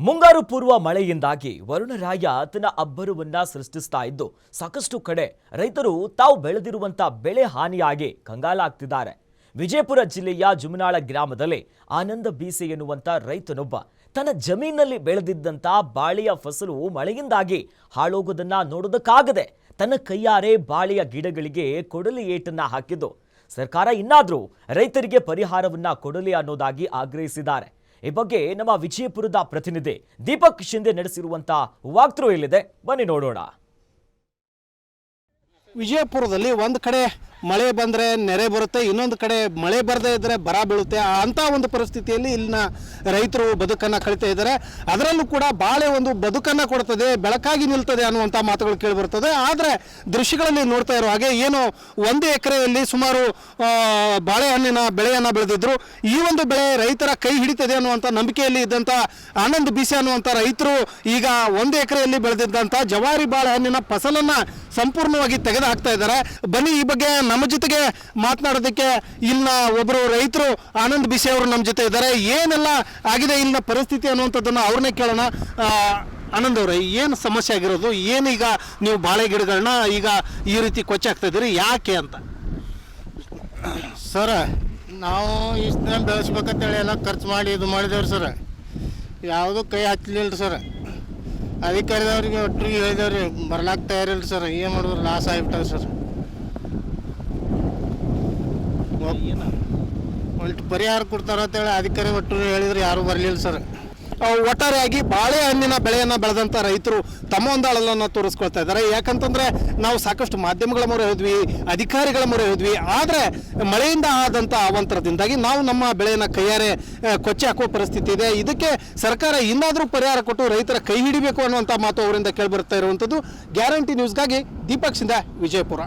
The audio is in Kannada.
ಮುಂಗಾರು ಪೂರ್ವ ಮಳೆಯಿಂದಾಗಿ ವರುಣರಾಯ ತನ್ನ ಅಬ್ಬರವನ್ನ ಸೃಷ್ಟಿಸ್ತಾ ಇದ್ದು ಸಾಕಷ್ಟು ಕಡೆ ರೈತರು ತಾವು ಬೆಳೆದಿರುವಂತ ಬೆಳೆ ಹಾನಿಯಾಗಿ ಕಂಗಾಲಾಗ್ತಿದ್ದಾರೆ. ವಿಜಯಪುರ ಜಿಲ್ಲೆಯ ಜುಮನಾಳ ಗ್ರಾಮದಲ್ಲಿ ಆನಂದ ಬೀಸೆ ಎನ್ನುವಂತ ರೈತನೊಬ್ಬ ತನ್ನ ಜಮೀನಿನಲ್ಲಿ ಬೆಳೆದಿದ್ದಂತ ಬಾಳೆಯ ಫಸಲು ಮಳೆಯಿಂದಾಗಿ ಹಾಳೋಗೋದನ್ನ ನೋಡೋದಕ್ಕಾಗದೆ ತನ್ನ ಕೈಯಾರೆ ಬಾಳೆಯ ಗಿಡಗಳಿಗೆ ಕೊಡಲಿ ಏಟನ್ನ ಹಾಕಿದ್ದು ಸರ್ಕಾರ ಇನ್ನಾದ್ರೂ ರೈತರಿಗೆ ಪರಿಹಾರವನ್ನ ಕೊಡಲಿ ಅನ್ನೋದಾಗಿ ಆಗ್ರಹಿಸಿದ್ದಾರೆ. ಈ ಬಗ್ಗೆ ನಮ್ಮ ವಿಜಯಪುರದ ಪ್ರತಿನಿಧಿ ದೀಪಕ್ ಶಿಂದೆ ನಡೆಸಿರುವಂತ ವಾಕ್ಥ್ರೂ ಇಲ್ಲಿದೆ, ಬನ್ನಿ ನೋಡೋಣ. ವಿಜಯಪುರದಲ್ಲಿ ಒಂದು ಕಡೆ ಮಳೆ ಬಂದರೆ ನೆರೆ ಬರುತ್ತೆ, ಇನ್ನೊಂದು ಕಡೆ ಮಳೆ ಬರದೇ ಇದ್ದರೆ ಬರ ಬೀಳುತ್ತೆ. ಅಂಥ ಒಂದು ಪರಿಸ್ಥಿತಿಯಲ್ಲಿ ಇಲ್ಲಿನ ರೈತರು ಬದುಕನ್ನು ಕಳೀತಾ ಇದ್ದಾರೆ. ಅದರಲ್ಲೂ ಕೂಡ ಬಾಳೆ ಒಂದು ಬದುಕನ್ನು ಕೊಡ್ತದೆ, ಬೆಳಕಾಗಿ ನಿಲ್ತದೆ ಅನ್ನುವಂಥ ಮಾತುಗಳು ಕೇಳಿಬರ್ತದೆ. ಆದರೆ ದೃಶ್ಯಗಳಲ್ಲಿ ನೋಡ್ತಾ ಇರೋ ಹಾಗೆ ಏನು 1 ಎಕರೆಯಲ್ಲಿ ಸುಮಾರು ಬಾಳೆಹಣ್ಣಿನ ಬೆಳೆಯನ್ನು ಬೆಳೆದಿದ್ರು. ಈ ಒಂದು ಬೆಳೆ ರೈತರ ಕೈ ಹಿಡಿತದೆ ಅನ್ನುವಂಥ ನಂಬಿಕೆಯಲ್ಲಿ ಇದ್ದಂಥ ಆನಂದ್ ಬೀಸೆ ಅನ್ನುವಂಥ ರೈತರು ಈಗ 1 ಎಕರೆಯಲ್ಲಿ ಬೆಳೆದಿದ್ದಂಥ ಜವಾರಿ ಬಾಳೆಹಣ್ಣಿನ ಫಸಲನ್ನು ಸಂಪೂರ್ಣವಾಗಿ ತೆಗೆದು ಹಾಕ್ತಾ ಇದ್ದಾರೆ. ಬನ್ನಿ ಈ ಬಗ್ಗೆ ನಮ್ಮ ಜೊತೆಗೆ ಮಾತನಾಡೋದಕ್ಕೆ ಇಲ್ಲಿನ ಒಬ್ಬರು ರೈತರು ಆನಂದ್ ಬೀಸೆ ಅವರು ನಮ್ಮ ಜೊತೆ ಇದ್ದಾರೆ. ಏನೆಲ್ಲ ಆಗಿದೆ ಇಲ್ಲಿನ ಪರಿಸ್ಥಿತಿ ಅನ್ನುವಂಥದ್ದನ್ನು ಅವ್ರನ್ನೇ ಕೇಳೋಣ. ಆನಂದ್ ಅವರೇ, ಏನು ಸಮಸ್ಯೆ ಆಗಿರೋದು? ಏನೀಗ ನೀವು ಬಾಳೆ ಗಿಡಗಳನ್ನ ಈಗ ಈ ರೀತಿ ಕೊಚ್ಚೆ ಹಾಕ್ತಾ ಇದ್ದೀರಿ, ಯಾಕೆ ಅಂತ? ಸರ್, ನಾವು ಇಷ್ಟು ದಿನ ಬೆಳೆಸ್ಬೇಕಂತೇಳಿ ಎಲ್ಲ ಖರ್ಚು ಮಾಡಿ ಇದು ಮಾಡಿದೇವ್ರಿ ಸರ್. ಯಾವುದೂ ಕೈ ಹಚ್ಚಲಿಲ್ಲ ಸರ್. ಅಧಿಕಾರಿದವ್ರಿಗೆ ಒಟ್ಟರಿಗೆ ಹೇಳಿದವ್ರಿ, ಬರ್ಲಾಕ್ ತಯಾರಿಲ್ಲ ಸರ್. ಏನು ಮಾಡಿದ್ರು ಲಾಸ್ ಆಗಿಬಿಟ್ಟದೆ ಸರ್. ಒಟ್ಟು ಪರಿಹಾರ ಕೊಡ್ತಾರ ಅಂತೇಳಿ ಅಧಿಕಾರಿ ಒಟ್ಟರು ಹೇಳಿದ್ರು, ಯಾರೂ ಬರಲಿಲ್ಲ ಸರ್. ಒಟ್ಟಾರೆಯಾಗಿ ಬಾಳೆಹಣ್ಣಿನ ಬೆಳೆಯನ್ನು ಬೆಳೆದಂಥ ರೈತರು ತಮ್ಮ ಒಂದು ಅಳಲನ್ನು ತೋರಿಸ್ಕೊಳ್ತಾ ಇದ್ದಾರೆ. ಯಾಕಂತಂದರೆ ನಾವು ಸಾಕಷ್ಟು ಮಾಧ್ಯಮಗಳ ಮೊರೆ ಹೋದ್ವಿ, ಅಧಿಕಾರಿಗಳ ಮೊರೆ ಹೋದ್ವಿ. ಆದರೆ ಮಳೆಯಿಂದ ಆದಂಥ ಅವಾಂತರದಿಂದಾಗಿ ನಾವು ನಮ್ಮ ಬೆಳೆಯನ್ನು ಕೈಯಾರೆ ಕೊಚ್ಚೆ ಹಾಕುವ ಪರಿಸ್ಥಿತಿ ಇದೆ. ಇದಕ್ಕೆ ಸರ್ಕಾರ ಇನ್ನಾದರೂ ಪರಿಹಾರ ಕೊಟ್ಟು ರೈತರ ಕೈ ಹಿಡಿಬೇಕು ಅನ್ನುವಂಥ ಮಾತು ಅವರಿಂದ ಕೇಳಿಬರ್ತಾ ಇರುವಂಥದ್ದು. ಗ್ಯಾರಂಟಿ ನ್ಯೂಸ್ಗಾಗಿ ದೀಪಕ್ ಶಿಂದೆ, ವಿಜಯಪುರ.